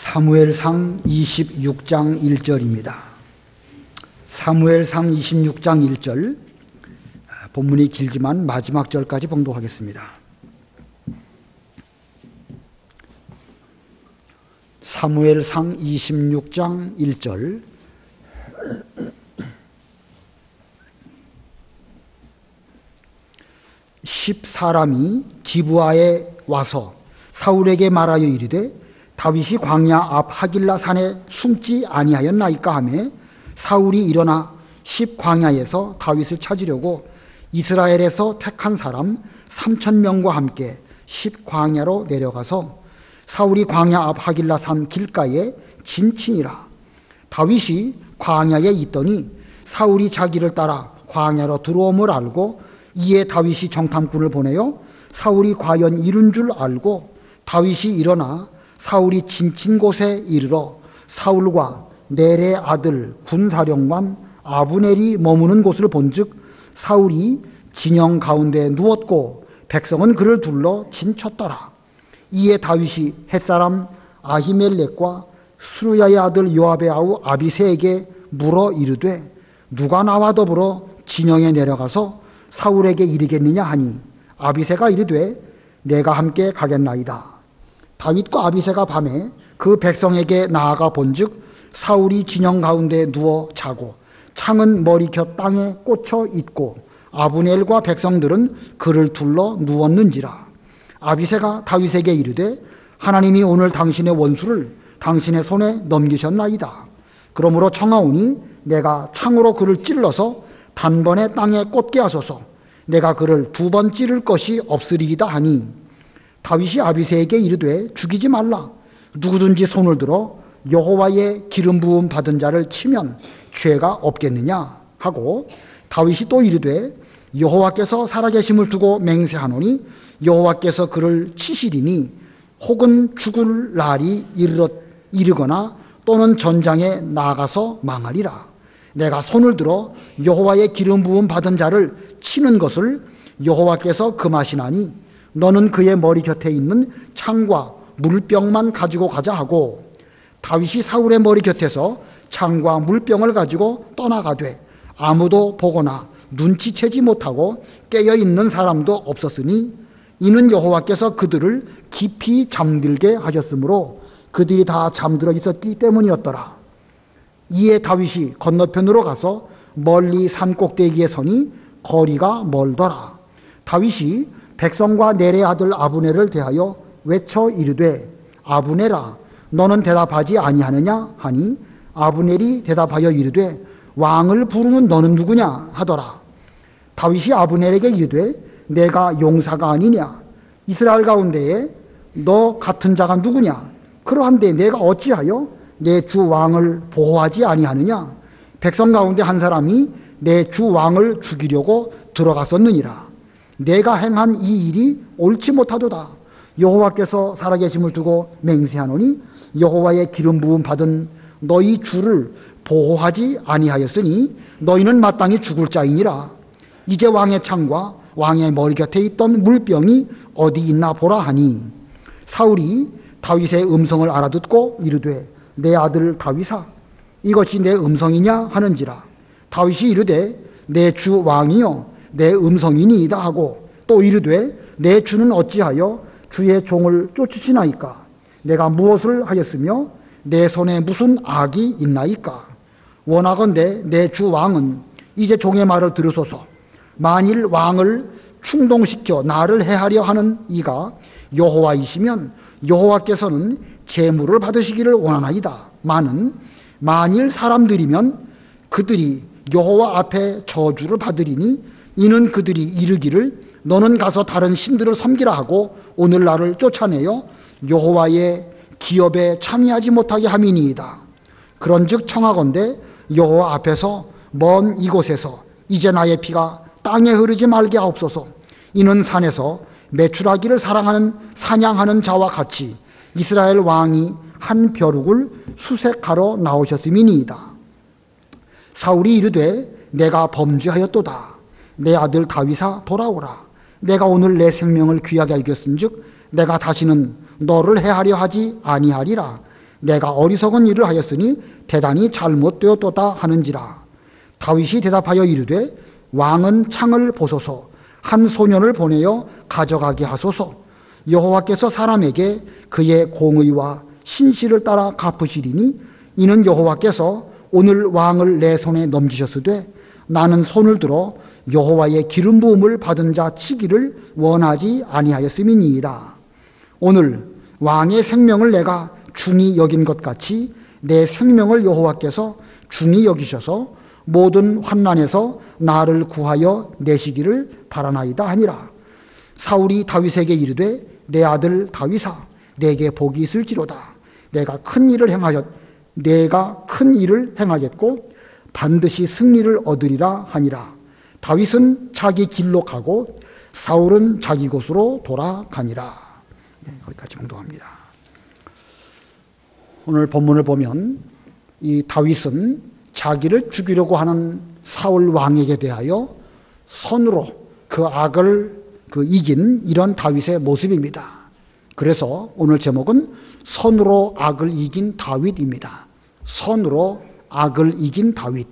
사무엘상 26장 1절입니다. 사무엘상 26장 1절, 본문이 길지만 마지막 절까지 봉독하겠습니다. 사무엘상 26장 1절. 사람이 기브아에 와서 사울에게 말하여 이르되 다윗이 광야 앞 하길라 산에 숨지 아니하였나이까 하매 사울이 일어나 광야에서 다윗을 찾으려고 이스라엘에서 택한 사람 3,000명과 함께 광야로 내려가서 사울이 광야 앞 하길라 산 길가에 진친이라. 다윗이 광야에 있더니 사울이 자기를 따라 광야로 들어옴을 알고 이에 다윗이 정탐꾼을 보내어 사울이 과연 이룬 줄 알고 다윗이 일어나 사울이 진친 곳에 이르러 사울과 넬의 아들 군사령관 아브넬이 머무는 곳을 본즉 사울이 진영 가운데 누웠고 백성은 그를 둘러 진쳤더라. 이에 다윗이 햇사람 아히멜렉과 스루야의 아들 요압의 아우 아비새에게 물어 이르되 누가 나와 더불어 진영에 내려가서 사울에게 이르겠느냐 하니 아비새가 이르되 내가 함께 가겠나이다. 다윗과 아비새가 밤에 그 백성에게 나아가 본즉 사울이 진영 가운데 누워 자고 창은 머리곁 땅에 꽂혀 있고 아브넬과 백성들은 그를 둘러 누웠는지라. 아비새가 다윗에게 이르되 하나님이 오늘 당신의 원수를 당신의 손에 넘기셨나이다. 그러므로 청하오니 내가 창으로 그를 찔러서 단번에 땅에 꽂게 하소서. 내가 그를 2번 찌를 것이 없으리이다 하니 다윗이 아비새에게 이르되 죽이지 말라. 누구든지 손을 들어 여호와의 기름 부음 받은 자를 치면 죄가 없겠느냐 하고 다윗이 또 이르되 여호와께서 살아계심을 두고 맹세하노니 여호와께서 그를 치시리니 혹은 죽을 날이 이르거나 또는 전장에 나가서 망하리라. 내가 손을 들어 여호와의 기름 부음 받은 자를 치는 것을 여호와께서 금하시나니 너는 그의 머리 곁에 있는 창과 물병만 가지고 가자 하고 다윗이 사울의 머리 곁에서 창과 물병을 가지고 떠나가되 아무도 보거나 눈치채지 못하고 깨어있는 사람도 없었으니 이는 여호와께서 그들을 깊이 잠들게 하셨으므로 그들이 다 잠들어 있었기 때문이었더라. 이에 다윗이 건너편으로 가서 멀리 산 꼭대기에 서니 거리가 멀더라. 다윗이 백성과 넬의 아들 아브넬을 대하여 외쳐 이르되 아브넬아 너는 대답하지 아니하느냐 하니 아브넬이 대답하여 이르되 왕을 부르는 너는 누구냐 하더라. 다윗이 아브넬에게 이르되 내가 용사가 아니냐 이스라엘 가운데에 너 같은 자가 누구냐 그러한데 내가 어찌하여 내 주 왕을 보호하지 아니하느냐. 백성 가운데 한 사람이 내 주 왕을 죽이려고 들어갔었느니라. 내가 행한 이 일이 옳지 못하도다. 여호와께서 살아계심을 두고 맹세하노니 여호와의 기름 부음 받은 너희 주를 보호하지 아니하였으니 너희는 마땅히 죽을 자이니라. 이제 왕의 창과 왕의 머리 곁에 있던 물병이 어디 있나 보라 하니 사울이 다윗의 음성을 알아듣고 이르되 내 아들 다윗아 이것이 내 음성이냐 하는지라. 다윗이 이르되 내 주 왕이여 내 음성이니이다 하고 또 이르되 내 주는 어찌하여 주의 종을 쫓으시나이까. 내가 무엇을 하였으며 내 손에 무슨 악이 있나이까. 원하건대 내 주 왕은 이제 종의 말을 들으소서. 만일 왕을 충동시켜 나를 해하려 하는 이가 여호와이시면 여호와께서는 제물을 받으시기를 원하나이다. 만일 사람들이면 그들이 여호와 앞에 저주를 받으리니 이는 그들이 이르기를 너는 가서 다른 신들을 섬기라 하고 오늘 나를 쫓아내어 여호와의 기업에 참여하지 못하게 함이니이다. 그런즉 청하건대 여호와 앞에서 먼 이곳에서 이제 나의 피가 땅에 흐르지 말게 하옵소서. 이는 산에서 매출하기를 사냥하는 자와 같이 이스라엘 왕이 한 벼룩을 수색하러 나오셨음이니이다. 사울이 이르되 내가 범죄하였도다. 내 아들 다윗아 돌아오라. 내가 오늘 내 생명을 귀하게 여겼은즉 내가 다시는 너를 해하려 하지 아니하리라. 내가 어리석은 일을 하였으니 대단히 잘못되었도다 하는지라. 다윗이 대답하여 이르되 왕은 창을 보소서. 한 소년을 보내어 가져가게 하소서. 여호와께서 사람에게 그의 공의와 신실을 따라 갚으시리니 이는 여호와께서 오늘 왕을 내 손에 넘기셨으되 나는 손을 들어 여호와의 기름 부음을 받은 자 치기를 원하지 아니하였음이니이다. 오늘 왕의 생명을 내가 중히 여긴 것 같이 내 생명을 여호와께서 중히 여기셔서 모든 환난에서 나를 구하여 내시기를 바라나이다 하니라. 사울이 다윗에게 이르되 내 아들 다윗아 내게 복이 있을지로다. 내가 큰 일을 행하겠고 반드시 승리를 얻으리라 하니라. 다윗은 자기 길로 가고 사울은 자기 곳으로 돌아가니라. 거기까지 봉독합니다. 오늘 본문을 보면 이 다윗은 자기를 죽이려고 하는 사울 왕에게 대하여 선으로 그 악을 이긴 이런 다윗의 모습입니다. 그래서 오늘 제목은 선으로 악을 이긴 다윗입니다. 선으로 악을 이긴 다윗.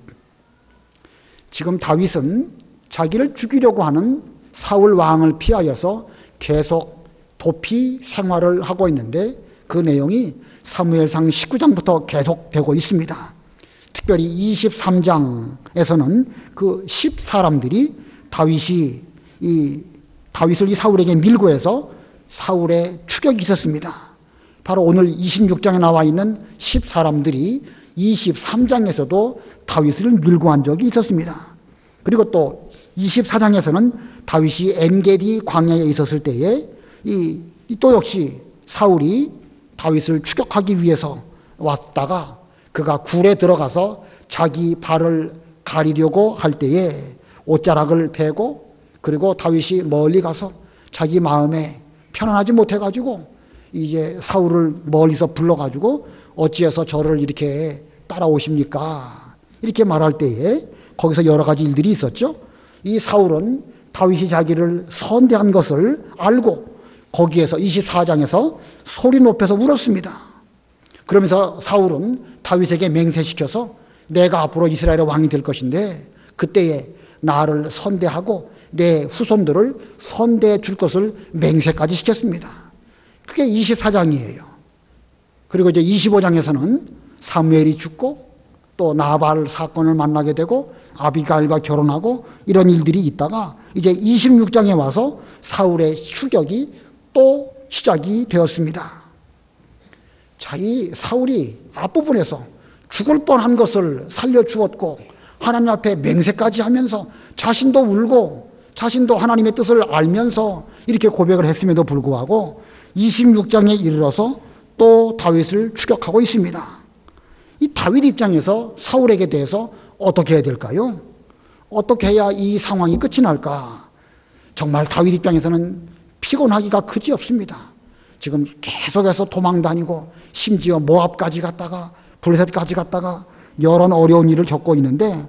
지금 다윗은 자기를 죽이려고 하는 사울 왕을 피하여서 계속 도피 생활을 하고 있는데 그 내용이 사무엘상 19장부터 계속되고 있습니다. 특별히 23장에서는 그 10사람들이 다윗을 이 사울에게 밀고 해서 사울의 추격이 있었습니다. 바로 오늘 26장에 나와 있는 10사람들이 23장에서도 다윗을 밀고 한 적이 있었습니다. 그리고 또 24장에서는 다윗이 엔게디 광야에 있었을 때에 또 역시 사울이 다윗을 추격하기 위해서 왔다가 그가 굴에 들어가서 자기 발을 가리려고 할 때에 옷자락을 베고 그리고 다윗이 멀리 가서 자기 마음에 편안하지 못해가지고 이제 사울을 멀리서 불러가지고 어찌해서 저를 이렇게 따라오십니까? 이렇게 말할 때에 거기서 여러 가지 일들이 있었죠. 이 사울은 다윗이 자기를 선대한 것을 알고 거기에서 24장에서 소리 높여서 울었습니다. 그러면서 사울은 다윗에게 맹세시켜서 내가 앞으로 이스라엘의 왕이 될 것인데 그때에 나를 선대하고 내 후손들을 선대해 줄 것을 맹세까지 시켰습니다. 그게 24장이에요. 그리고 이제 25장에서는 사무엘이 죽고 또 나발 사건을 만나게 되고 아비가일과 결혼하고 이런 일들이 있다가 이제 26장에 와서 사울의 추격이 또 시작이 되었습니다. 자, 이 사울이 앞부분에서 죽을 뻔한 것을 살려주었고 하나님 앞에 맹세까지 하면서 자신도 울고 자신도 하나님의 뜻을 알면서 이렇게 고백을 했음에도 불구하고 26장에 이르러서 또 다윗을 추격하고 있습니다. 이 다윗 입장에서 사울에게 대해서 어떻게 해야 될까요? 어떻게 해야 이 상황이 끝이 날까? 정말 다윗 입장에서는 피곤하기가 그지없습니다. 지금 계속해서 도망 다니고 심지어 모압까지 갔다가 블레셋까지 갔다가 여러 어려운 일을 겪고 있는데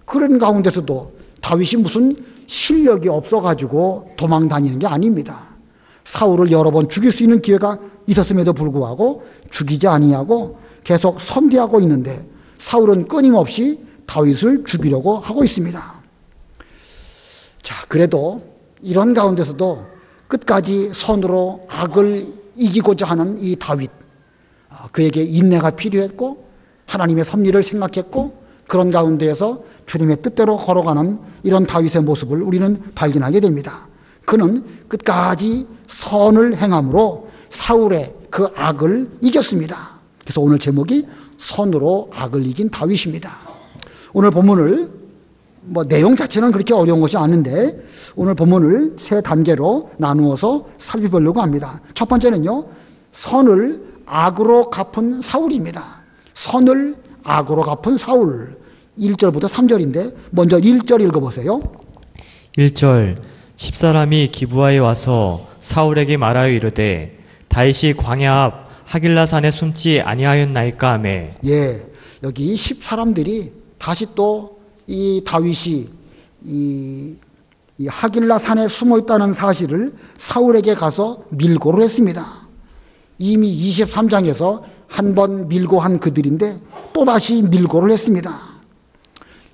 그런 가운데서도 다윗이 무슨 실력이 없어가지고 도망 다니는 게 아닙니다. 사울을 여러 번 죽일 수 있는 기회가 있었음에도 불구하고 죽이지 아니하고 계속 선대하고 있는데 사울은 끊임없이 다윗을 죽이려고 하고 있습니다. 자, 그래도 이런 가운데서도 끝까지 선으로 악을 이기고자 하는 이 다윗, 그에게 인내가 필요했고 하나님의 섭리를 생각했고 그런 가운데에서 주님의 뜻대로 걸어가는 이런 다윗의 모습을 우리는 발견하게 됩니다. 그는 끝까지 선을 행함으로 사울의 그 악을 이겼습니다. 그래서 오늘 제목이 선으로 악을 이긴 다윗입니다. 오늘 본문을 내용 자체는 그렇게 어려운 것이 아닌데 오늘 본문을 세 단계로 나누어서 살펴보려고 합니다. 첫 번째는요, 선을 악으로 갚은 사울입니다. 선을 악으로 갚은 사울. 1절부터 3절인데 먼저 1절 읽어보세요. 1절 10사람이 기브아에 와서 사울에게 말하여 이르되 다윗이 광야 앞 하길라산에 숨지 아니하였나이까 하매. 예, 여기 10사람들이 다시 또 이 다윗이 이 하길라산에 숨어 있다는 사실을 사울에게 가서 밀고를 했습니다. 이미 23장에서 한 번 밀고 한 그들인데 또다시 밀고를 했습니다.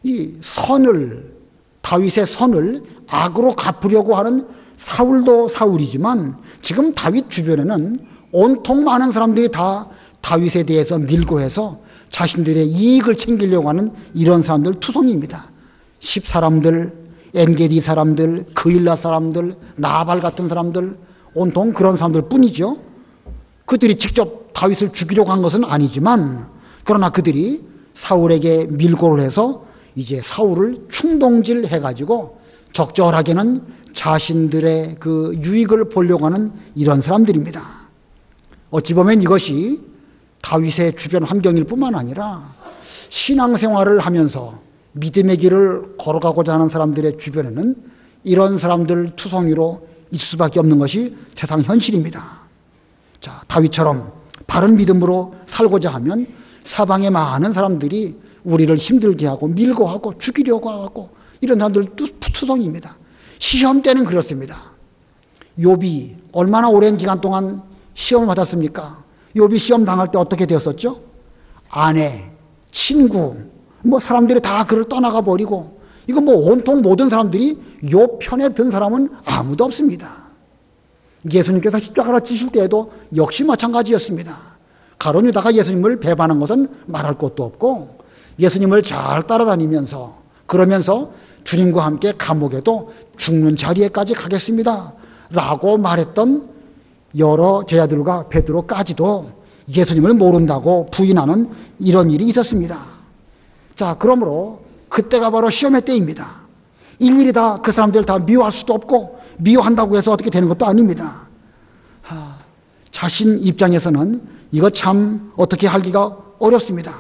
이 선을, 다윗의 선을 악으로 갚으려고 하는 사울도 사울이지만 지금 다윗 주변에는 온통 많은 사람들이 다 다윗에 대해서 밀고 해서 자신들의 이익을 챙기려고 하는 이런 사람들 투성입니다. 10사람들, 엔게디 사람들, 그일라 사람들, 나발 같은 사람들, 온통 그런 사람들 뿐이죠. 그들이 직접 다윗을 죽이려고 한 것은 아니지만 그러나 그들이 사울에게 밀고를 해서 이제 사울을 충동질 해가지고 적절하게는 자신들의 그 유익을 보려고 하는 이런 사람들입니다. 어찌 보면 이것이 다윗의 주변 환경일 뿐만 아니라 신앙생활을 하면서 믿음의 길을 걸어가고자 하는 사람들의 주변에는 이런 사람들 투성이로 있을 수밖에 없는 것이 세상 현실입니다. 자, 다윗처럼 바른 믿음으로 살고자 하면 사방에 많은 사람들이 우리를 힘들게 하고 밀고 하고 죽이려고 하고 이런 사람들 투성입니다. 시험 때는 그렇습니다. 욥이 얼마나 오랜 기간 동안 시험을 받았습니까? 욥이 시험 당할 때 어떻게 되었었죠? 아내, 친구, 사람들이 다 그를 떠나가 버리고 이거 온통 모든 사람들이 욥 편에 든 사람은 아무도 없습니다. 예수님께서 십자가를 지실 때에도 역시 마찬가지였습니다. 가룟 유다가 예수님을 배반한 것은 말할 것도 없고 예수님을 잘 따라다니면서 그러면서 주님과 함께 감옥에도 죽는 자리에까지 가겠습니다 라고 말했던 여러 제자들과 베드로까지도 예수님을 모른다고 부인하는 이런 일이 있었습니다. 자, 그러므로 그때가 바로 시험의 때입니다. 일일이 다 그 사람들 다 미워할 수도 없고 미워한다고 해서 어떻게 되는 것도 아닙니다. 자신 입장에서는 이거 참 어떻게 하기가 어렵습니다.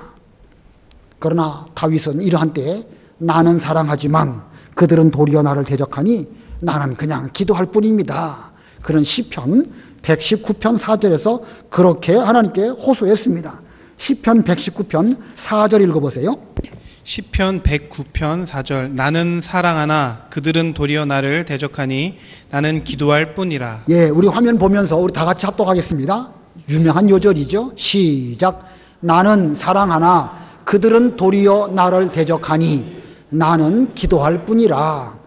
그러나 다윗은 이러한 때에 나는 사랑하지만 그들은 도리어 나를 대적하니 나는 그냥 기도할 뿐입니다. 그런 시편 119편 4절에서 그렇게 하나님께 호소했습니다. 시편 119편 4절 읽어보세요. 시편 109편 4절 나는 사랑하나 그들은 도리어 나를 대적하니 나는 기도할 뿐이라. 예, 우리 화면 보면서 우리 다 같이 합독하겠습니다. 유명한 요절이죠. 시작. 나는 사랑하나 그들은 도리어 나를 대적하니 나는 기도할 뿐이라.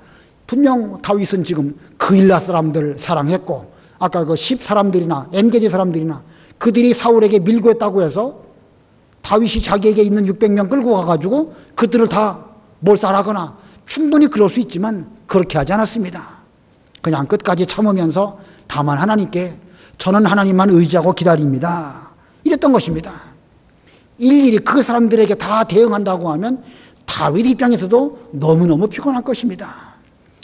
분명 다윗은 지금 그일라 사람들 사랑했고 아까 그 10사람들이나 엔게디 사람들이나 그들이 사울에게 밀고 했다고 해서 다윗이 자기에게 있는 600명 끌고 가가지고 그들을 다 몰살하거나 충분히 그럴 수 있지만 그렇게 하지 않았습니다. 그냥 끝까지 참으면서 다만 하나님께 저는 하나님만 의지하고 기다립니다. 이랬던 것입니다. 일일이 그 사람들에게 다 대응한다고 하면 다윗 입장에서도 너무너무 피곤할 것입니다.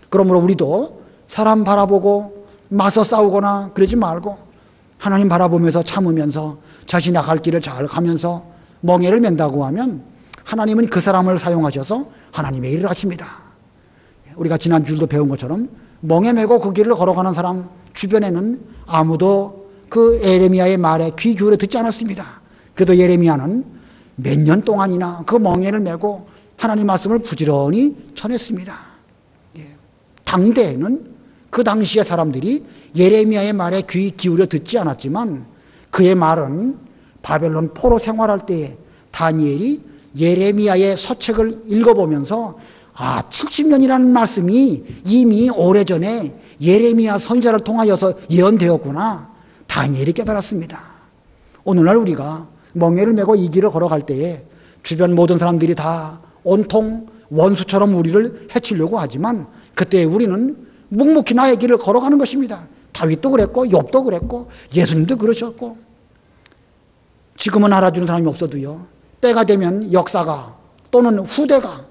그러므로 우리도 사람 바라보고 맞서 싸우거나 그러지 말고 하나님 바라보면서 참으면서 자신의 갈 길을 잘 가면서 멍에를 맨다고 하면 하나님은 그 사람을 사용하셔서 하나님의 일을 하십니다. 우리가 지난주에도 배운 것처럼 멍에 메고 그 길을 걸어가는 사람 주변에는 아무도 그 예레미야의 말에 귀 기울여 듣지 않았습니다. 그래도 예레미야는 몇 년 동안이나 그 멍에를 메고 하나님 말씀을 부지런히 전했습니다. 당대에는 그 당시의 사람들이 예레미야의 말에 귀 기울여 듣지 않았지만 그의 말은 바벨론 포로 생활할 때 다니엘이 예레미야의 서책을 읽어보면서 70년이라는 말씀이 이미 오래전에 예레미야 선지자를 통하여서 예언되었구나. 다니엘이 깨달았습니다. 오늘날 우리가 멍에를 메고 이 길을 걸어갈 때에 주변 모든 사람들이 다 온통 원수처럼 우리를 해치려고 하지만 그때 우리는 묵묵히 나의 길을 걸어가는 것입니다. 다윗도 그랬고 욥도 그랬고 예수님도 그러셨고 지금은 알아주는 사람이 없어도요. 때가 되면 역사가 또는 후대가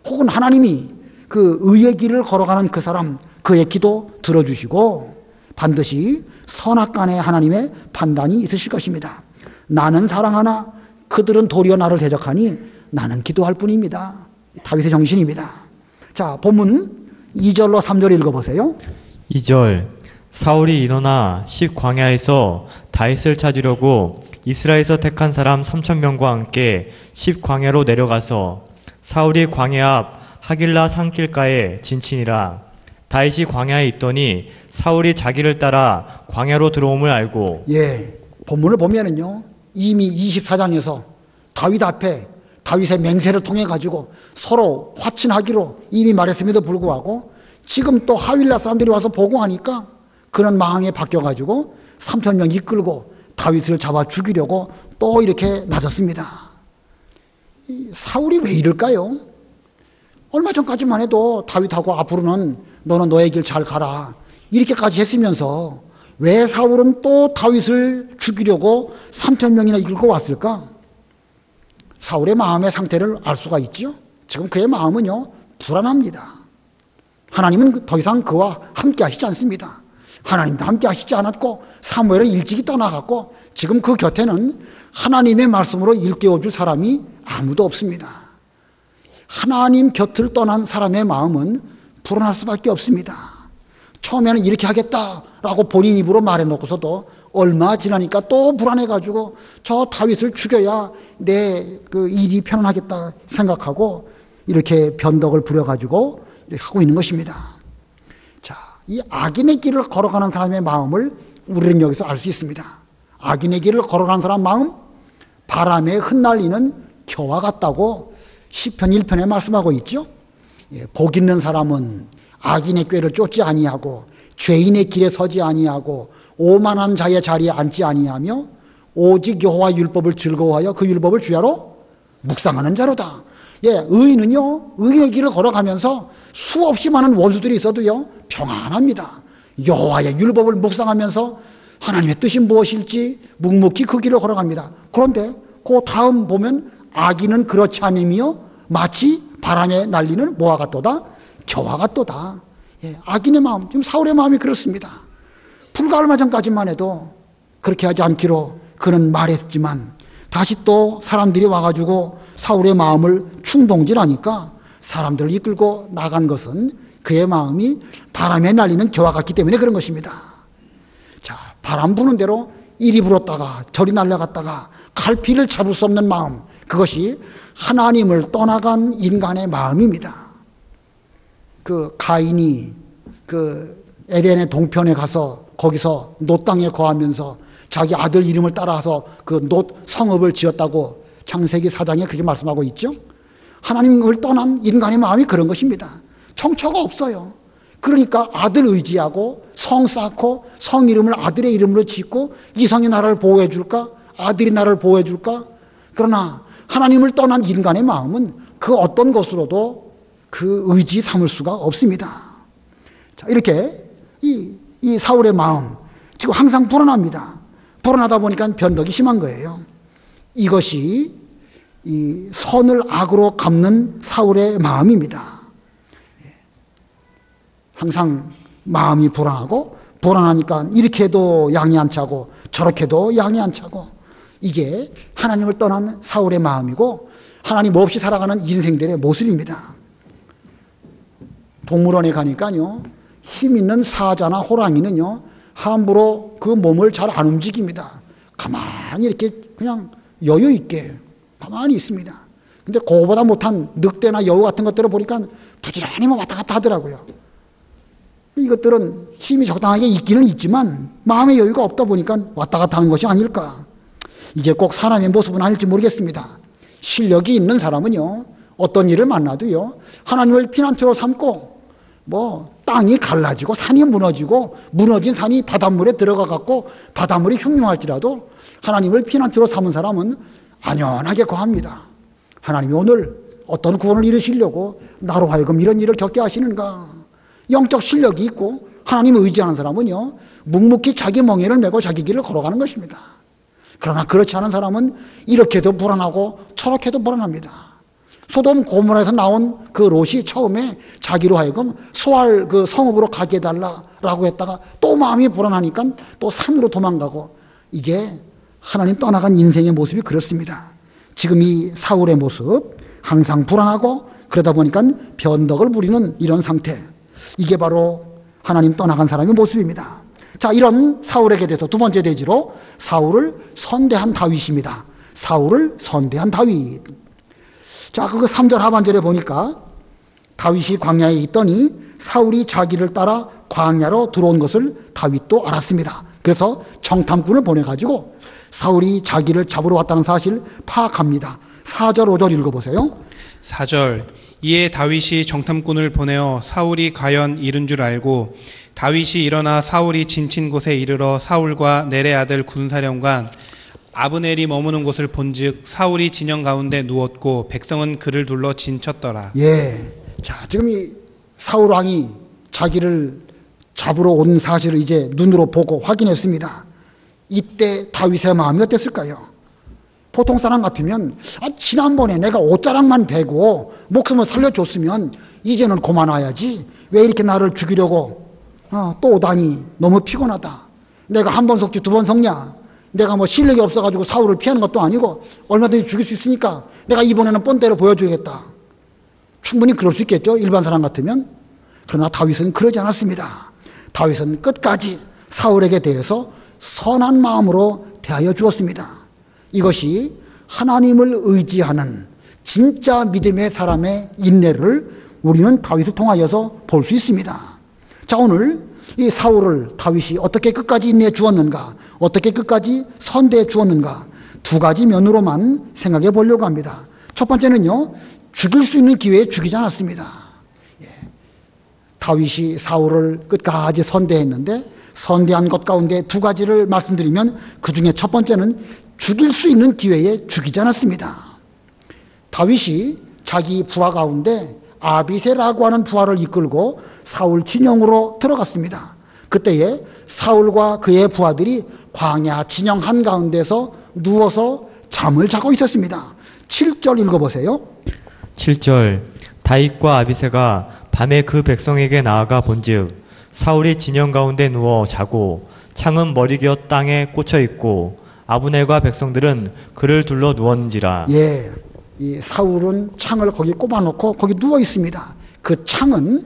혹은 하나님이 그 의의 길을 걸어가는 그 사람 그의 기도 들어주시고 반드시 선악간에 하나님의 판단이 있으실 것입니다. 나는 사랑하나 그들은 도리어 나를 대적하니 나는 기도할 뿐입니다. 다윗의 정신입니다. 자, 본문 2절로 3절 읽어보세요. 2절 사울이 일어나 십광야에서 다윗을 찾으려고 이스라엘에서 택한 사람 3,000명과 함께 십광야로 내려가서 사울이 광야 앞 하길라 산길가에 진친이라. 다윗이 광야에 있더니 사울이 자기를 따라 광야로 들어옴을 알고. 예, 본문을 보면은요, 이미 24장에서 다윗 앞에 다윗의 맹세를 통해 가지고 서로 화친하기로 이미 말했음에도 불구하고 지금 또 하윌라 사람들이 와서 보고하니까 그런 망에 바뀌어 가지고 3,000명 이끌고 다윗을 잡아 죽이려고 또 이렇게 나섰습니다. 사울이 왜 이럴까요? 얼마 전까지만 해도 다윗하고 앞으로는 너는 너의 길 잘 가라 이렇게까지 했으면서 왜 사울은 또 다윗을 죽이려고 3,000명이나 이끌고 왔을까? 사울의 마음의 상태를 알 수가 있죠. 지금 그의 마음은요, 불안합니다. 하나님은 더 이상 그와 함께 하시지 않습니다. 하나님도 함께 하시지 않았고 사무엘은 일찍이 떠나갔고 지금 그 곁에는 하나님의 말씀으로 일깨워줄 사람이 아무도 없습니다. 하나님 곁을 떠난 사람의 마음은 불안할 수밖에 없습니다. 처음에는 이렇게 하겠다라고 본인 입으로 말해놓고서도 얼마 지나니까 또 불안해가지고 저 다윗을 죽여야 내 그 일이 편안하겠다 생각하고 이렇게 변덕을 부려가지고 이렇게 하고 있는 것입니다. 자, 이 악인의 길을 걸어가는 사람의 마음을 우리는 여기서 알 수 있습니다. 악인의 길을 걸어가는 사람 마음, 바람에 흩날리는 겨와 같다고 시편 1편에 말씀하고 있죠. 복 있는 사람은 악인의 꾀를 쫓지 아니하고 죄인의 길에 서지 아니하고 오만한 자의 자리에 앉지 아니하며 오직 여호와 율법을 즐거워하여 그 율법을 주야로 묵상하는 자로다. 의인은요, 의인의 길을 걸어가면서 수없이 많은 원수들이 있어도요, 평안합니다. 여호와의 율법을 묵상하면서 하나님의 뜻이 무엇일지 묵묵히 그 길을 걸어갑니다. 그런데 그 다음 보면 악인은 그렇지 않으며 마치 바람에 날리는 뭐와 같도다? 겨와 같도다. 악인의 마음, 지금 사울의 마음이 그렇습니다. 불과 얼마 전까지만 해도 그렇게 하지 않기로 그는 말했지만 다시 또 사람들이 와가지고 사울의 마음을 충동질하니까 사람들을 이끌고 나간 것은 그의 마음이 바람에 날리는 겨와 같기 때문에 그런 것입니다. 자, 바람 부는 대로 이리 불었다가 저리 날아갔다가 갈피를 잡을 수 없는 마음, 그것이 하나님을 떠나간 인간의 마음입니다. 그 가인이 그 에덴의 동편에 가서 거기서 놋 땅에 거하면서 자기 아들 이름을 따라서 그 놋 성읍을 지었다고 창세기 4장에 그렇게 말씀하고 있죠. 하나님을 떠난 인간의 마음이 그런 것입니다. 정처가 없어요. 그러니까 아들 의지하고 성 쌓고 성 이름을 아들의 이름으로 짓고 이 성이 나를 보호해 줄까? 아들이 나를 보호해 줄까? 그러나 하나님을 떠난 인간의 마음은 그 어떤 것으로도 그 의지 삼을 수가 없습니다. 자, 이렇게 이 사울의 마음 지금 항상 불안합니다. 불안하다 보니까 변덕이 심한 거예요. 이것이 이 선을 악으로 갚는 사울의 마음입니다. 항상 마음이 불안하고 불안하니까 이렇게도 양이 안 차고 저렇게도 양이 안 차고 이게 하나님을 떠난 사울의 마음이고 하나님 없이 살아가는 인생들의 모습입니다. 동물원에 가니까요, 힘 있는 사자나 호랑이는요, 함부로 그 몸을 잘 안 움직입니다. 가만히 이렇게 그냥 여유 있게 가만히 있습니다. 근데 그거보다 못한 늑대나 여우 같은 것들을 보니까 부지런히 왔다 갔다 하더라고요. 이것들은 힘이 적당하게 있기는 있지만 마음의 여유가 없다 보니까 왔다 갔다 하는 것이 아닐까. 이게 꼭 사람의 모습은 아닐지 모르겠습니다. 실력이 있는 사람은요, 어떤 일을 만나도요, 하나님을 피난처로 삼고 땅이 갈라지고 산이 무너지고 무너진 산이 바닷물에 들어가 갖고 바닷물이 흉흉할지라도 하나님을 피난처로 삼은 사람은 안연하게 거합니다. 하나님이 오늘 어떤 구원을 이루시려고 나로 하여금 이런 일을 겪게 하시는가. 영적 실력이 있고 하나님을 의지하는 사람은요, 묵묵히 자기 멍에를 메고 자기 길을 걸어가는 것입니다. 그러나 그렇지 않은 사람은 이렇게도 불안하고 저렇게도 불안합니다. 소돔 고모라에서 나온 그 롯이 처음에 자기로 하여금 소알 그 성읍으로 가게 해달라라고 했다가 또 마음이 불안하니까 또 산으로 도망가고, 이게 하나님 떠나간 인생의 모습이 그렇습니다. 지금 이 사울의 모습, 항상 불안하고 그러다 보니까 변덕을 부리는 이런 상태, 이게 바로 하나님 떠나간 사람의 모습입니다. 자, 이런 사울에게 대해서 두 번째 대지로 사울을 선대한 다윗입니다. 사울을 선대한 다윗. 자, 그거 3절 하반절에 보니까 다윗이 광야에 있더니 사울이 자기를 따라 광야로 들어온 것을 다윗도 알았습니다. 그래서 정탐꾼을 보내가지고 사울이 자기를 잡으러 왔다는 사실 파악합니다. 4절 5절 읽어보세요. 4절 이에 다윗이 정탐꾼을 보내어 사울이 과연 이른 줄 알고 다윗이 일어나 사울이 진친 곳에 이르러 사울과 넬의 아들 군사령관 아브넬이 머무는 곳을 본즉 사울이 진영 가운데 누웠고 백성은 그를 둘러 진쳤더라. 예. 자, 지금 이 사울 왕이 자기를 잡으러 온 사실을 이제 눈으로 보고 확인했습니다. 이때 다윗의 마음이 어땠을까요? 보통 사람 같으면 지난번에 내가 옷자락만 베고 목숨을 살려줬으면 이제는 그만와야지. 왜 이렇게 나를 죽이려고 또 오다니 너무 피곤하다. 내가 한 번 속지 두 번 속냐. 내가 뭐 실력이 없어가지고 사울을 피하는 것도 아니고 얼마든지 죽일 수 있으니까 내가 이번에는 뻔때려 보여줘야겠다. 충분히 그럴 수 있겠죠. 일반 사람 같으면. 그러나 다윗은 그러지 않았습니다. 다윗은 끝까지 사울에게 대해서 선한 마음으로 대하여 주었습니다. 이것이 하나님을 의지하는 진짜 믿음의 사람의 인내를 우리는 다윗을 통하여서 볼 수 있습니다. 자, 오늘 이 사울을 다윗이 어떻게 끝까지 인내해 주었는가, 어떻게 끝까지 선대해 주었는가, 두 가지 면으로만 생각해 보려고 합니다. 첫 번째는요, 죽일 수 있는 기회에 죽이지 않았습니다. 다윗이 사울을 끝까지 선대했는데 선대한 것 가운데 두 가지를 말씀드리면 그 중에 첫 번째는 죽일 수 있는 기회에 죽이지 않았습니다. 다윗이 자기 부하 가운데 아비새라고 하는 부하를 이끌고 사울 진영으로 들어갔습니다. 그때에 사울과 그의 부하들이 광야 진영 한가운데서 누워서 잠을 자고 있었습니다. 7절 읽어보세요. 7절 다윗과 아비새가 밤에 그 백성에게 나아가 본즉 사울이 진영 가운데 누워 자고 창은 머리기어 땅에 꽂혀 있고 아브넬과 백성들은 그를 둘러 누웠는지라. 예, 이 사울은 창을 거기 꼽아놓고 거기 누워 있습니다. 그 창은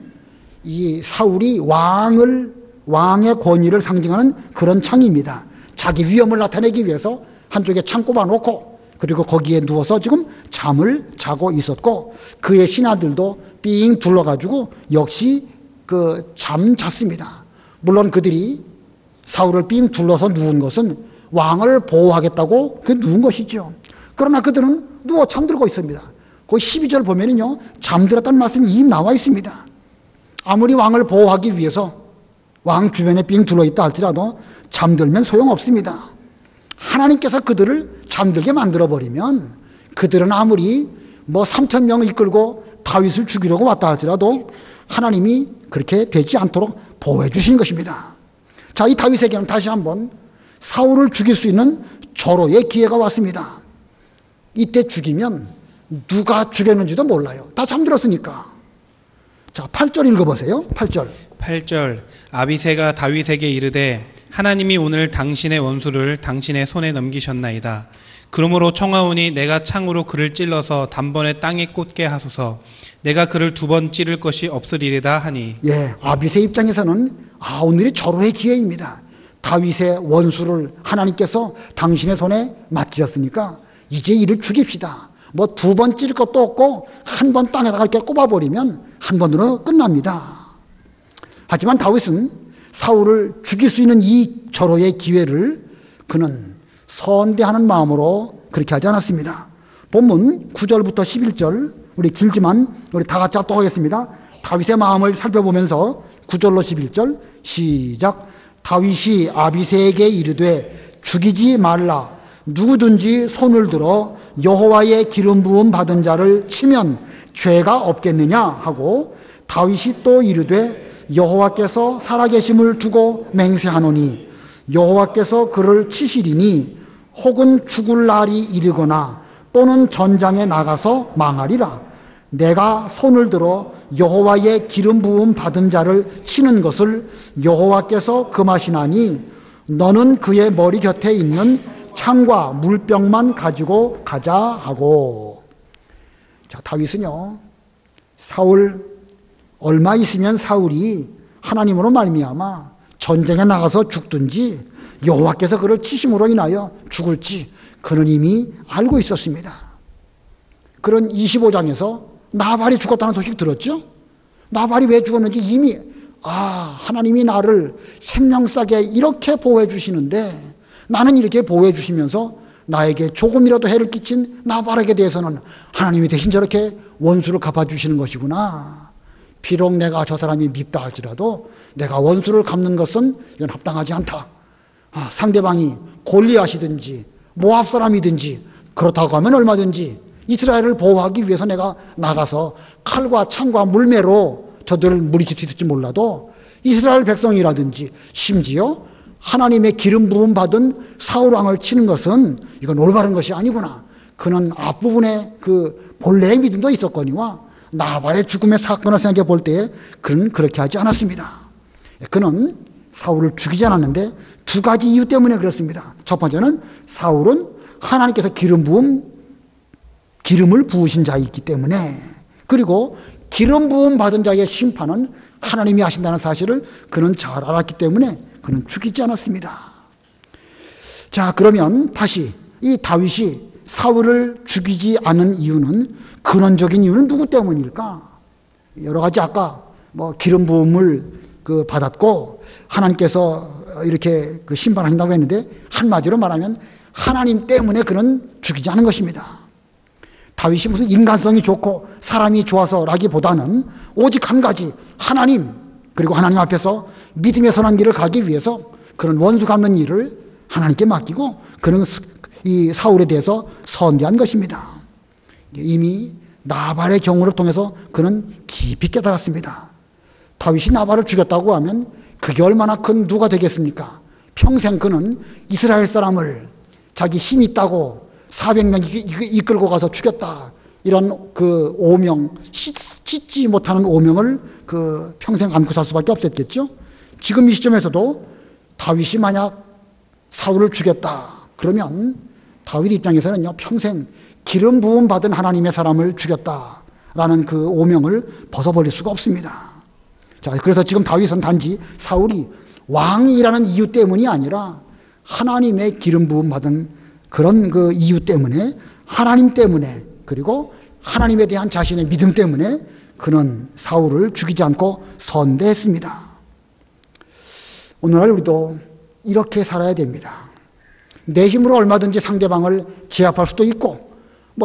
이 사울이 왕의 권위를 상징하는 그런 창입니다. 자기 위엄을 나타내기 위해서 한쪽에 창 꼽아놓고 그리고 거기에 누워서 지금 잠을 자고 있었고 그의 신하들도 삥 둘러가지고 역시 그 잠 잤습니다. 물론 그들이 사울을 삥 둘러서 누운 것은 왕을 보호하겠다고 그 누운 것이죠. 그러나 그들은 누워 잠들고 있습니다. 거기 12절 보면은요, 잠들었다는 말씀이 이미 나와 있습니다. 아무리 왕을 보호하기 위해서 왕 주변에 삥 둘러있다 할지라도 잠들면 소용없습니다. 하나님께서 그들을 잠들게 만들어버리면 그들은 아무리 뭐 3천 명을 이끌고 다윗을 죽이려고 왔다 할지라도 하나님이 그렇게 되지 않도록 보호해 주신 것입니다. 자, 이 다윗에게는 다시 한번 사울을 죽일 수 있는 절호의 기회가 왔습니다. 이때 죽이면 누가 죽였는지도 몰라요. 다 잠들었으니까. 자, 8절 읽어보세요. 8절. 아비새가 다윗에게 이르되 하나님이 오늘 당신의 원수를 당신의 손에 넘기셨나이다. 그러므로 청하오니 내가 창으로 그를 찔러서 단번에 땅에 꽂게 하소서. 내가 그를 두 번 찌를 것이 없으리이다 하니. 예, 아비새 입장에서는 오늘이 절호의 기회입니다. 다윗의 원수를 하나님께서 당신의 손에 맡기셨으니까 이제 이를 죽입시다. 뭐 두 번 찌를 것도 없고 한 번 땅에다가 이렇게 꼽아버리면 한 번으로 끝납니다. 하지만 다윗은 사울을 죽일 수 있는 이 절호의 기회를 그는 선대하는 마음으로 그렇게 하지 않았습니다. 본문 9절부터 11절 우리 길지만 우리 다 같이 합독하겠습니다. 다윗의 마음을 살펴보면서 9절로 11절 시작. 다윗이 아비새에게 이르되 죽이지 말라. 누구든지 손을 들어 여호와의 기름 부음 받은 자를 치면 죄가 없겠느냐 하고 다윗이 또 이르되 여호와께서 살아계심을 두고 맹세하노니 여호와께서 그를 치시리니 혹은 죽을 날이 이르거나 또는 전장에 나가서 망하리라. 내가 손을 들어 여호와의 기름 부음 받은 자를 치는 것을 여호와께서 금하시나니 너는 그의 머리 곁에 있는 창과 물병만 가지고 가자 하고. 자, 다윗은요, 사울 얼마 있으면 사울이 하나님으로 말미암아 전쟁에 나가서 죽든지 여호와께서 그를 치심으로 인하여 죽을지 그는 이미 알고 있었습니다. 그런 25장에서 나발이 죽었다는 소식 들었죠? 나발이 왜 죽었는지 이미 하나님이 나를 생명싸게 이렇게 보호해 주시는데 나는 이렇게 보호해 주시면서 나에게 조금이라도 해를 끼친 나발에게 대해서는 하나님이 대신 저렇게 원수를 갚아주시는 것이구나. 비록 내가 저 사람이 밉다 할지라도 내가 원수를 갚는 것은 이건 합당하지 않다. 상대방이 골리앗이든지 모압 사람이든지 그렇다고 하면 얼마든지 이스라엘을 보호하기 위해서 내가 나가서 칼과 창과 물매로 저들을 물리칠 수 있을지 몰라도 이스라엘 백성이라든지 심지어 하나님의 기름 부음 받은 사울 왕을 치는 것은 이건 올바른 것이 아니구나. 그는 앞부분에 그 본래의 믿음도 있었거니와 나발의 죽음의 사건을 생각해 볼 때에 그는 그렇게 하지 않았습니다. 그는 사울을 죽이지 않았는데 두 가지 이유 때문에 그렇습니다. 첫 번째는 사울은 하나님께서 기름을 부으신 자이기 때문에, 그리고 기름 부음 받은 자의 심판은 하나님이 하신다는 사실을 그는 잘 알았기 때문에 그는 죽이지 않았습니다. 자, 그러면 다시 이 다윗이 사울을 죽이지 않은 이유는, 근원적인 이유는 누구 때문일까? 여러 가지 아까 기름 부음을 받았고 하나님께서 이렇게 심판하신다고 했는데, 한마디로 말하면 하나님 때문에 그는 죽이지 않은 것입니다. 다윗이 무슨 인간성이 좋고 사람이 좋아서라기보다는 오직 한 가지, 하나님, 그리고 하나님 앞에서 믿음의 선한 길을 가기 위해서 그런 원수 갚는 일을 하나님께 맡기고 그는 이 사울에 대해서 선대한 것입니다. 이미 나발의 경우를 통해서 그는 깊이 깨달았습니다. 다윗이 나발을 죽였다고 하면 그게 얼마나 큰 누가 되겠습니까? 평생 그는 이스라엘 사람을 자기 힘이 있다고 400명 이끌고 가서 죽였다, 이런 그 오명, 씻지 못하는 오명을 평생 안고 살 수밖에 없었겠죠. 지금 이 시점에서도 다윗이 만약 사울을 죽였다 그러면 다윗 입장에서는요, 평생 기름 부음 받은 하나님의 사람을 죽였다라는 그 오명을 벗어버릴 수가 없습니다. 자, 그래서 지금 다윗은 단지 사울이 왕이라는 이유 때문이 아니라 하나님의 기름 부음 받은 그런 그 이유 때문에, 하나님 때문에, 그리고 하나님에 대한 자신의 믿음 때문에 그는 사울을 죽이지 않고 선대했습니다. 오늘날 우리도 이렇게 살아야 됩니다. 내 힘으로 얼마든지 상대방을 제압할 수도 있고,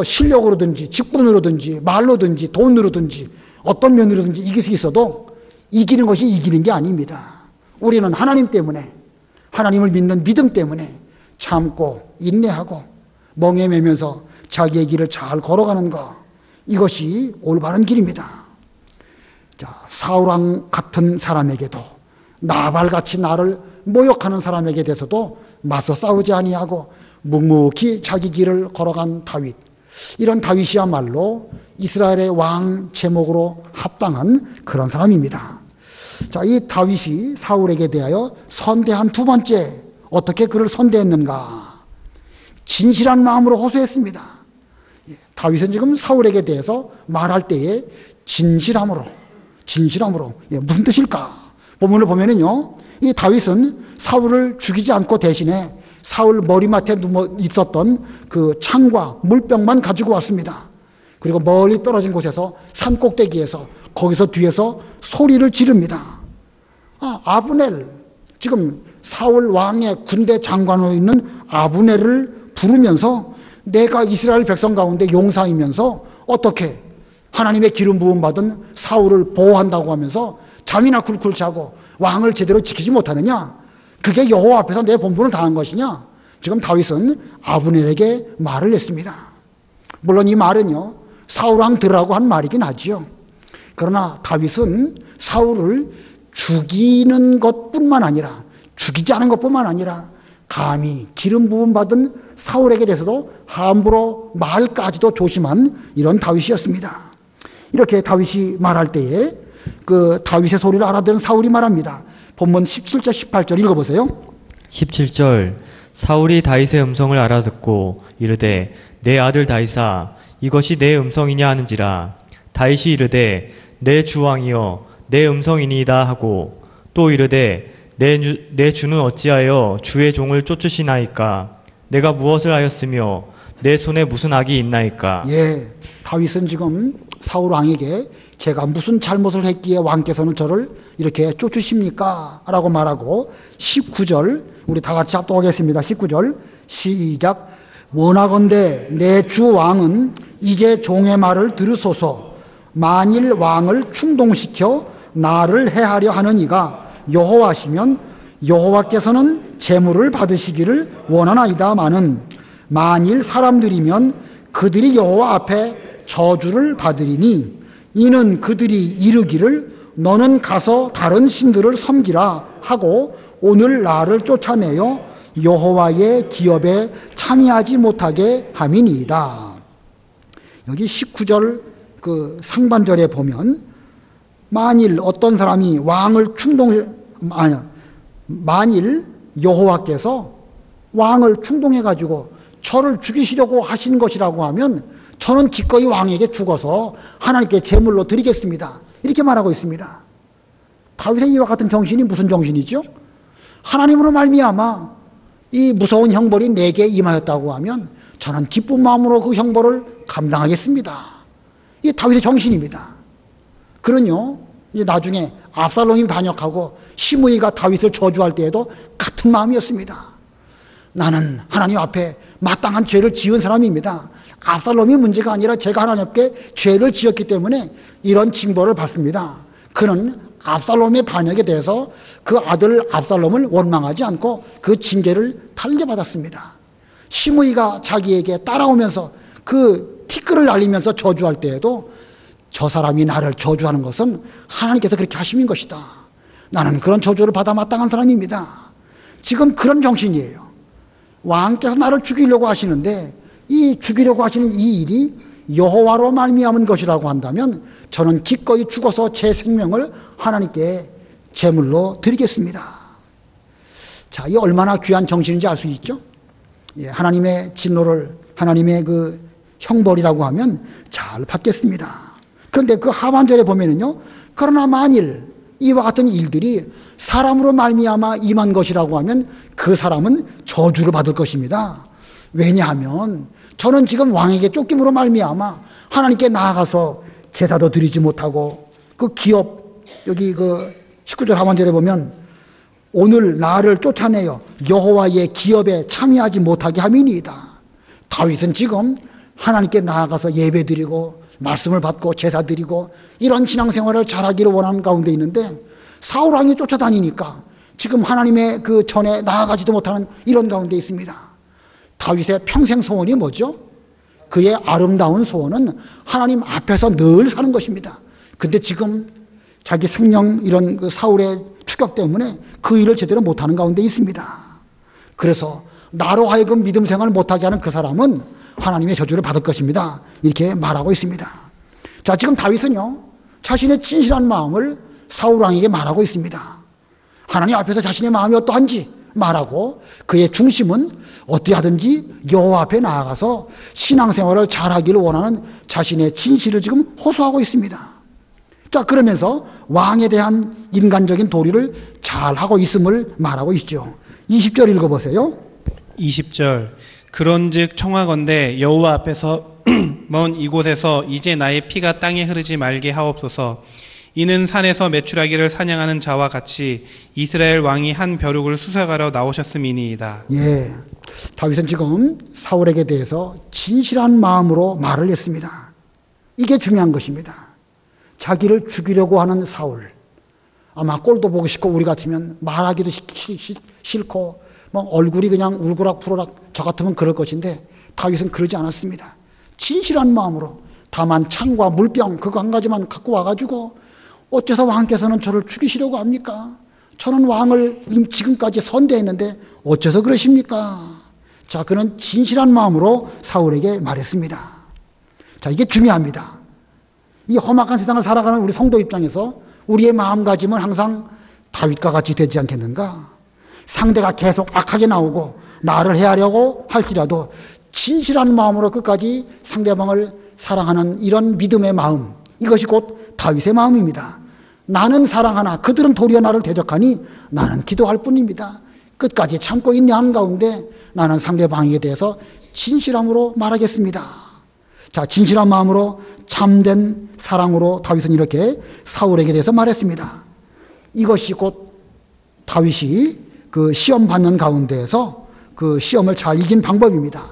실력으로든지 직분으로든지 말로든지 돈으로든지 어떤 면으로든지 이길 수 있어도 이기는 것이 이기는 게 아닙니다. 우리는 하나님 때문에, 하나님을 믿는 믿음 때문에 참고 인내하고 멍에 매면서 자기의 길을 잘 걸어가는 것, 이것이 올바른 길입니다. 자, 사울왕 같은 사람에게도, 나발같이 나를 모욕하는 사람에게 대해서도 맞서 싸우지 아니하고 묵묵히 자기 길을 걸어간 다윗, 이런 다윗이야말로 이스라엘의 왕 제목으로 합당한 그런 사람입니다. 자, 이 다윗이 사울에게 대하여 선대한 두 번째, 어떻게 그를 선대했는가? 진실한 마음으로 호소했습니다. 다윗은 지금 사울에게 대해서 말할 때에 진실함으로, 무슨 뜻일까? 본문을 보면은요, 이 다윗은 사울을 죽이지 않고 대신에 사울 머리맡에 누워 있었던 그 창과 물병만 가지고 왔습니다. 그리고 멀리 떨어진 곳에서 산 꼭대기에서, 거기서 뒤에서 소리를 지릅니다. 아브넬, 지금 사울 왕의 군대 장관으로 있는 아브넬을 부르면서 내가 이스라엘 백성 가운데 용사이면서 어떻게 하나님의 기름 부음 받은 사울을 보호한다고 하면서 잠이나 쿨쿨 자고 왕을 제대로 지키지 못하느냐? 그게 여호와 앞에서 내 본분을 다한 것이냐? 지금 다윗은 아브넬에게 말을 했습니다. 물론 이 말은요, 사울 왕 들으라고 한 말이긴 하지요. 그러나 다윗은 사울을 죽이는 것뿐만 아니라, 죽이지 않은 것뿐만 아니라 감히 기름 부음 받은 사울에게 대해서도 함부로 말까지도 조심한 이런 다윗이었습니다. 이렇게 다윗이 말할 때에 그 다윗의 소리를 알아듣는 사울이 말합니다. 본문 17절 18절 읽어보세요. 17절 사울이 다윗의 음성을 알아듣고 이르되 내 아들 다윗아 이것이 내 음성이냐 하는지라. 다윗이 이르되 내 주왕이여 내 음성이니이다 하고 또 이르되 내 주는 어찌하여 주의 종을 쫓으시나이까? 내가 무엇을 하였으며 내 손에 무슨 악이 있나이까? 예, 다윗은 지금 사울 왕에게 제가 무슨 잘못을 했기에 왕께서는 저를 이렇게 쫓으십니까? 라고 말하고 19절 우리 다 같이 합독하겠습니다. 19절 시작. 원하건대 내 주 왕은 이제 종의 말을 들으소서. 만일 왕을 충동시켜 나를 해하려 하는 이가 여호와시면 여호와께서는 재물을 받으시기를 원하나이다마는 만일 사람들이면 그들이 여호와 앞에 저주를 받으리니 이는 그들이 이르기를 너는 가서 다른 신들을 섬기라 하고 오늘 나를 쫓아내어 여호와의 기업에 참여하지 못하게 함이니이다. 여기 19절 그 상반절에 보면 만일 어떤 사람이 왕을 만일 여호와께서 왕을 충동해가지고 저를 죽이시려고 하신 것이라고 하면 저는 기꺼이 왕에게 죽어서 하나님께 제물로 드리겠습니다. 이렇게 말하고 있습니다. 다윗의 이와 같은 정신이 무슨 정신이죠? 하나님으로 말미암아 이 무서운 형벌이 내게 임하였다고 하면 저는 기쁜 마음으로 그 형벌을 감당하겠습니다. 이게 다윗의 정신입니다. 그런요, 이제 나중에 압살롬이 반역하고 시므이가 다윗을 저주할 때에도 같은 마음이었습니다. 나는 하나님 앞에 마땅한 죄를 지은 사람입니다. 압살롬이 문제가 아니라 제가 하나님께 죄를 지었기 때문에 이런 징벌을 받습니다. 그는 압살롬의 반역에 대해서 그 아들 압살롬을 원망하지 않고 그 징계를 달게 받았습니다. 시므이가 자기에게 따라오면서 그 티끌을 날리면서 저주할 때에도 저 사람이 나를 저주하는 것은 하나님께서 그렇게 하심인 것이다. 나는 그런 저주를 받아 마땅한 사람입니다. 지금 그런 정신이에요. 왕께서 나를 죽이려고 하시는데 이 죽이려고 하시는 이 일이 여호와로 말미암은 것이라고 한다면 저는 기꺼이 죽어서 제 생명을 하나님께 제물로 드리겠습니다. 자, 이 얼마나 귀한 정신인지 알 수 있죠? 예, 하나님의 진노를 하나님의 그 형벌이라고 하면 잘 받겠습니다. 그런데 그 하반절에 보면은요, 그러나 만일 이와 같은 일들이 사람으로 말미암아 임한 것이라고 하면 그 사람은 저주를 받을 것입니다. 왜냐하면 저는 지금 왕에게 쫓김으로 말미암아 하나님께 나아가서 제사도 드리지 못하고 그 기업, 여기 그 19절 하반절에 보면 오늘 나를 쫓아내어 여호와의 기업에 참여하지 못하게 함이니이다. 다윗은 지금 하나님께 나아가서 예배드리고 말씀을 받고 제사 드리고 이런 신앙생활을 잘하기를 원하는 가운데 있는데 사울 왕이 쫓아다니니까 지금 하나님의 그 전에 나아가지도 못하는 이런 가운데 있습니다. 다윗의 평생 소원이 뭐죠? 그의 아름다운 소원은 하나님 앞에서 늘 사는 것입니다. 근데 지금 자기 생명 이런 그 사울의 추격 때문에 그 일을 제대로 못하는 가운데 있습니다. 그래서 나로 하여금 믿음 생활을 못하게 하는 그 사람은 하나님의 저주를 받을 것입니다. 이렇게 말하고 있습니다. 자, 지금 다윗은요, 자신의 진실한 마음을 사울 왕에게 말하고 있습니다. 하나님 앞에서 자신의 마음이 어떠한지 말하고 그의 중심은 어떻게 하든지 여호와 앞에 나아가서 신앙생활을 잘하기를 원하는 자신의 진실을 지금 호소하고 있습니다. 자, 그러면서 왕에 대한 인간적인 도리를 잘하고 있음을 말하고 있죠. 20절 읽어보세요. 20절 그런즉 청하건대 여호와 앞에서 먼 이곳에서 이제 나의 피가 땅에 흐르지 말게 하옵소서. 이는 산에서 메추라기를 사냥하는 자와 같이 이스라엘 왕이 한 벼룩을 수색하러 나오셨음이니이다. 예, 다윗은 지금 사울에게 대해서 진실한 마음으로 말을 했습니다. 이게 중요한 것입니다. 자기를 죽이려고 하는 사울, 아마 꼴도 보기 싫고 우리 같으면 말하기도 싫고 뭐 얼굴이 그냥 울그락 푸르락 저 같으면 그럴 것인데 다윗은 그러지 않았습니다. 진실한 마음으로 다만 창과 물병 그거 한 가지만 갖고 와가지고 어째서 왕께서는 저를 죽이시려고 합니까? 저는 왕을 지금까지 선대했는데 어째서 그러십니까? 자, 그는 진실한 마음으로 사울에게 말했습니다. 자, 이게 중요합니다. 이 험악한 세상을 살아가는 우리 성도 입장에서 우리의 마음가짐은 항상 다윗과 같이 되지 않겠는가? 상대가 계속 악하게 나오고 나를 해하려고 할지라도 진실한 마음으로 끝까지 상대방을 사랑하는 이런 믿음의 마음, 이것이 곧 다윗의 마음입니다. 나는 사랑하나 그들은 도리어 나를 대적하니 나는 기도할 뿐입니다. 끝까지 참고 인내하는 가운데 나는 상대방에게 대해서 진실함으로 말하겠습니다. 자, 진실한 마음으로 참된 사랑으로 다윗은 이렇게 사울에게 대해서 말했습니다. 이것이 곧 다윗이 그 시험 받는 가운데에서 그 시험을 잘 이긴 방법입니다.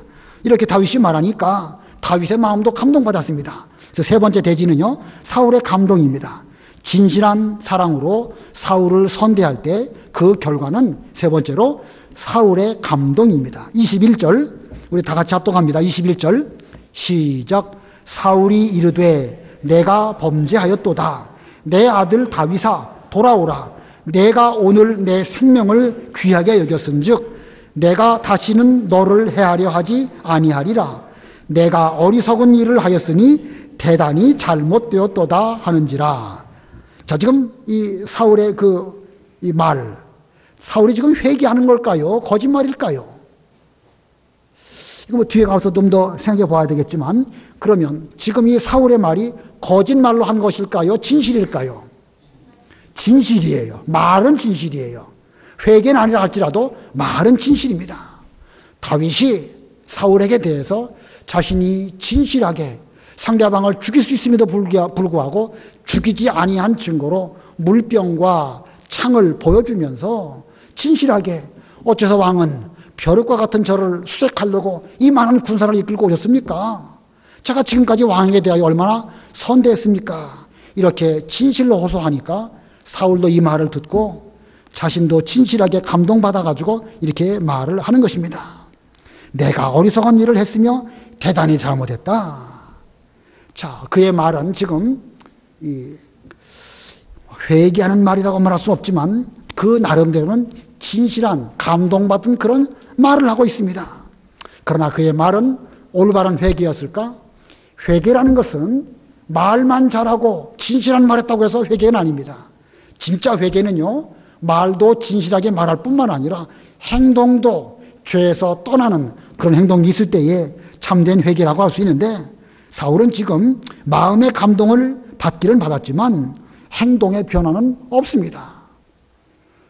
이렇게 다윗이 말하니까 다윗의 마음도 감동받았습니다. 그래서 세 번째 대지는요, 사울의 감동입니다. 진실한 사랑으로 사울을 선대할 때 그 결과는 세 번째로 사울의 감동입니다. 21절 우리 다 같이 합독합니다. 21절 시작. 사울이 이르되 내가 범죄하였도다. 내 아들 다윗아 돌아오라. 내가 오늘 내 생명을 귀하게 여겼은즉 내가 다시는 너를 해하려 하지 아니하리라. 내가 어리석은 일을 하였으니 대단히 잘못되었도다 하는지라. 자, 지금 이 사울의 이 말, 사울이 지금 회개하는 걸까요? 거짓말일까요? 이거 뭐 뒤에 가서 좀 더 생각해 봐야 되겠지만, 그러면 지금 이 사울의 말이 거짓말로 한 것일까요? 진실일까요? 진실이에요. 말은 진실이에요. 회개는 아니라 할지라도 말은 진실입니다. 다윗이 사울에게 대해서 자신이 진실하게 상대방을 죽일 수 있음에도 불구하고 죽이지 아니한 증거로 물병과 창을 보여주면서 진실하게, 어째서 왕은 벼룩과 같은 저를 수색하려고 이 많은 군사를 이끌고 오셨습니까? 제가 지금까지 왕에 대하여 얼마나 선대했습니까? 이렇게 진실로 호소하니까 사울도 이 말을 듣고 자신도 진실하게 감동받아가지고 이렇게 말을 하는 것입니다. 내가 어리석은 일을 했으며 대단히 잘못했다. 자, 그의 말은 지금 회개하는 말이라고 말할 수는 없지만 그 나름대로는 진실한 감동받은 그런 말을 하고 있습니다. 그러나 그의 말은 올바른 회개였을까? 회개라는 것은 말만 잘하고 진실한 말 했다고 해서 회개는 아닙니다. 진짜 회개는요, 말도 진실하게 말할 뿐만 아니라 행동도 죄에서 떠나는 그런 행동이 있을 때에 참된 회개라고 할 수 있는데, 사울은 지금 마음의 감동을 받기는 받았지만 행동의 변화는 없습니다.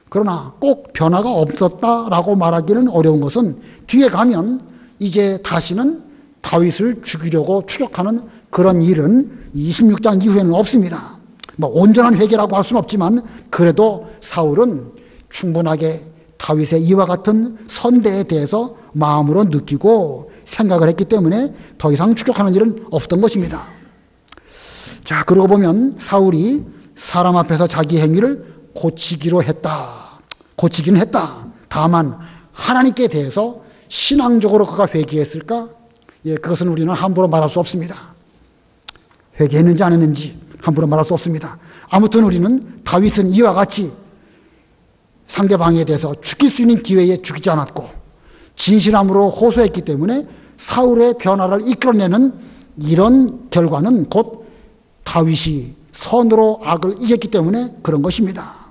그러나 꼭 변화가 없었다라고 말하기는 어려운 것은 뒤에 가면 이제 다시는 다윗을 죽이려고 추격하는 그런 일은 26장 이후에는 없습니다. 뭐 온전한 회개라고 할 수는 없지만 그래도 사울은 충분하게 다윗의 이와 같은 선대에 대해서 마음으로 느끼고 생각을 했기 때문에 더 이상 추격하는 일은 없던 것입니다. 자, 그러고 보면 사울이 사람 앞에서 자기 행위를 고치기로 했다. 고치기는 했다. 다만 하나님께 대해서 신앙적으로 그가 회개했을까? 예, 그것은 우리는 함부로 말할 수 없습니다. 회개했는지 안 했는지 함부로 말할 수 없습니다. 아무튼 우리는 다윗은 이와 같이 상대방에 대해서 죽일 수 있는 기회에 죽이지 않았고 진실함으로 호소했기 때문에 사울의 변화를 이끌어내는 이런 결과는 곧 다윗이 선으로 악을 이겼기 때문에 그런 것입니다.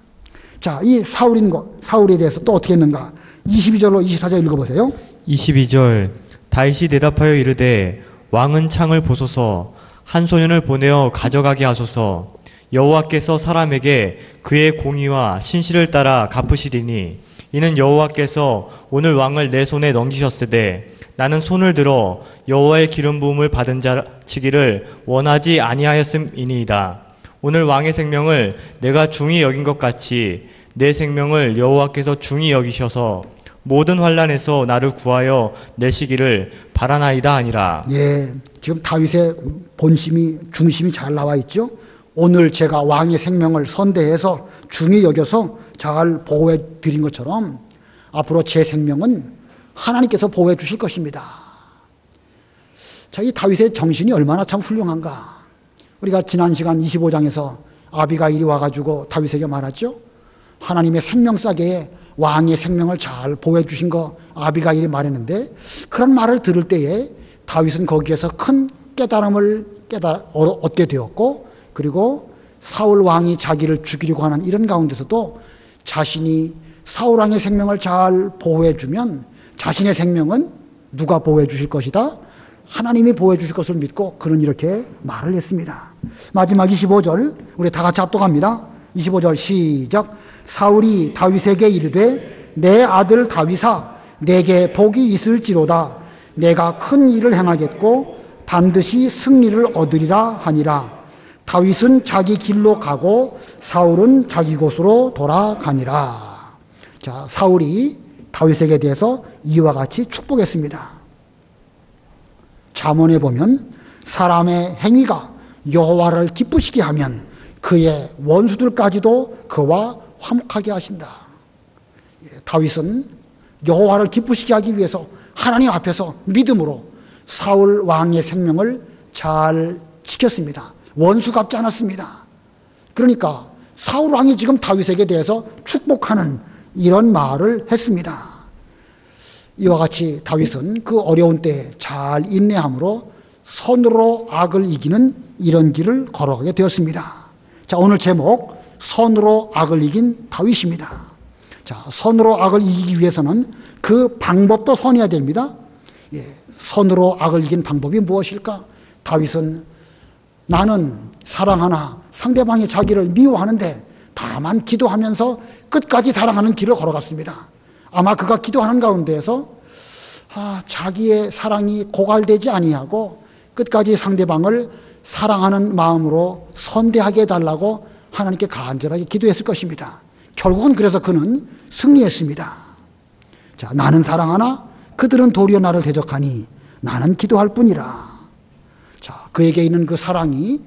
자, 이 사울에 대해서 또 어떻게 했는가? 22절로 24절 읽어보세요. 22절 다윗이 대답하여 이르되 왕은 창을 보소서, 한 소년을 보내어 가져가게 하소서. 여호와께서 사람에게 그의 공의와 신실을 따라 갚으시리니 이는 여호와께서 오늘 왕을 내 손에 넘기셨으되 나는 손을 들어 여호와의 기름 부음을 받은 자 치기를 원하지 아니하였음이니이다. 오늘 왕의 생명을 내가 중히 여긴 것 같이 내 생명을 여호와께서 중히 여기셔서 모든 환난에서 나를 구하여 내시기를 바라나이다 하니라. 예, 지금 다윗의 본심이, 중심이 잘 나와 있죠. 오늘 제가 왕의 생명을 선대해서 중히 여겨서 잘 보호해 드린 것처럼 앞으로 제 생명은 하나님께서 보호해 주실 것입니다. 자, 이 다윗의 정신이 얼마나 참 훌륭한가. 우리가 지난 시간 25장에서 아비가일이 와가지고 다윗에게 말하죠. 하나님의 생명싸개에 왕의 생명을 잘 보호해 주신 거 아비가일이 말했는데, 그런 말을 들을 때에 다윗은 거기에서 큰 깨달음을 얻게 되었고, 그리고 사울 왕이 자기를 죽이려고 하는 이런 가운데서도 자신이 사울 왕의 생명을 잘 보호해 주면 자신의 생명은 누가 보호해 주실 것이다? 하나님이 보호해 주실 것을 믿고 그는 이렇게 말을 했습니다. 마지막 25절 우리 다 같이 합독합니다. 25절 시작. 사울이 다윗에게 이르되 내 아들 다윗아 내게 복이 있을지로다. 내가 큰 일을 행하겠고 반드시 승리를 얻으리라 하니라. 다윗은 자기 길로 가고 사울은 자기 곳으로 돌아가니라. 자, 사울이 다윗에게 대해서 이와 같이 축복했습니다. 잠언에 보면 사람의 행위가 여호와를 기쁘시게 하면 그의 원수들까지도 그와 화목하게 하신다. 다윗은 여호와를 기쁘시게 하기 위해서 하나님 앞에서 믿음으로 사울 왕의 생명을 잘 지켰습니다. 원수 갚지 않았습니다. 그러니까 사울 왕이 지금 다윗에게 대해서 축복하는 이런 말을 했습니다. 이와 같이 다윗은 그 어려운 때에 잘 인내함으로 선으로 악을 이기는 이런 길을 걸어가게 되었습니다. 자, 오늘 제목 선으로 악을 이긴 다윗입니다. 자, 선으로 악을 이기기 위해서는 그 방법도 선해야 됩니다. 선으로 악을 이긴 방법이 무엇일까? 다윗은 나는 사랑하나 상대방이 자기를 미워하는데 다만 기도하면서 끝까지 사랑하는 길을 걸어갔습니다. 아마 그가 기도하는 가운데에서 자기의 사랑이 고갈되지 아니하고 끝까지 상대방을 사랑하는 마음으로 선대하게 해달라고 하나님께 간절하게 기도했을 것입니다. 결국은 그래서 그는 승리했습니다. 자, 나는 사랑하나 그들은 도리어 나를 대적하니 나는 기도할 뿐이라. 자, 그에게 있는 그 사랑이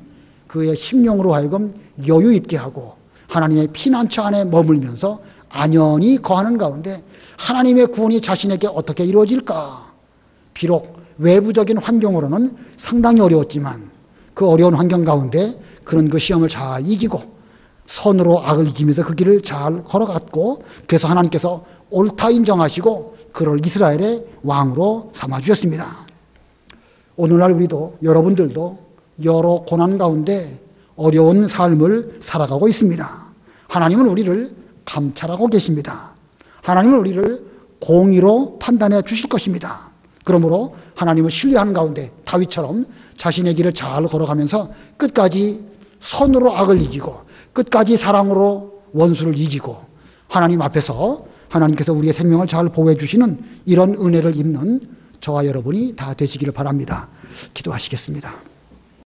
그의 심령으로 하여금 여유 있게 하고 하나님의 피난처 안에 머물면서 안연히 거하는 가운데 하나님의 구원이 자신에게 어떻게 이루어질까? 비록 외부적인 환경으로는 상당히 어려웠지만 그 어려운 환경 가운데 그는 그 시험을 잘 이기고 선으로 악을 이기면서 그 길을 잘 걸어갔고 그래서 하나님께서 옳다 인정하시고 그를 이스라엘의 왕으로 삼아주셨습니다. 오늘날 우리도 여러분들도 여러 고난 가운데 어려운 삶을 살아가고 있습니다. 하나님은 우리를 감찰하고 계십니다. 하나님은 우리를 공의로 판단해 주실 것입니다. 그러므로 하나님을 신뢰하는 가운데 다윗처럼 자신의 길을 잘 걸어가면서 끝까지 선으로 악을 이기고 끝까지 사랑으로 원수를 이기고 하나님 앞에서 하나님께서 우리의 생명을 잘 보호해 주시는 이런 은혜를 입는 저와 여러분이 다 되시기를 바랍니다. 기도하시겠습니다.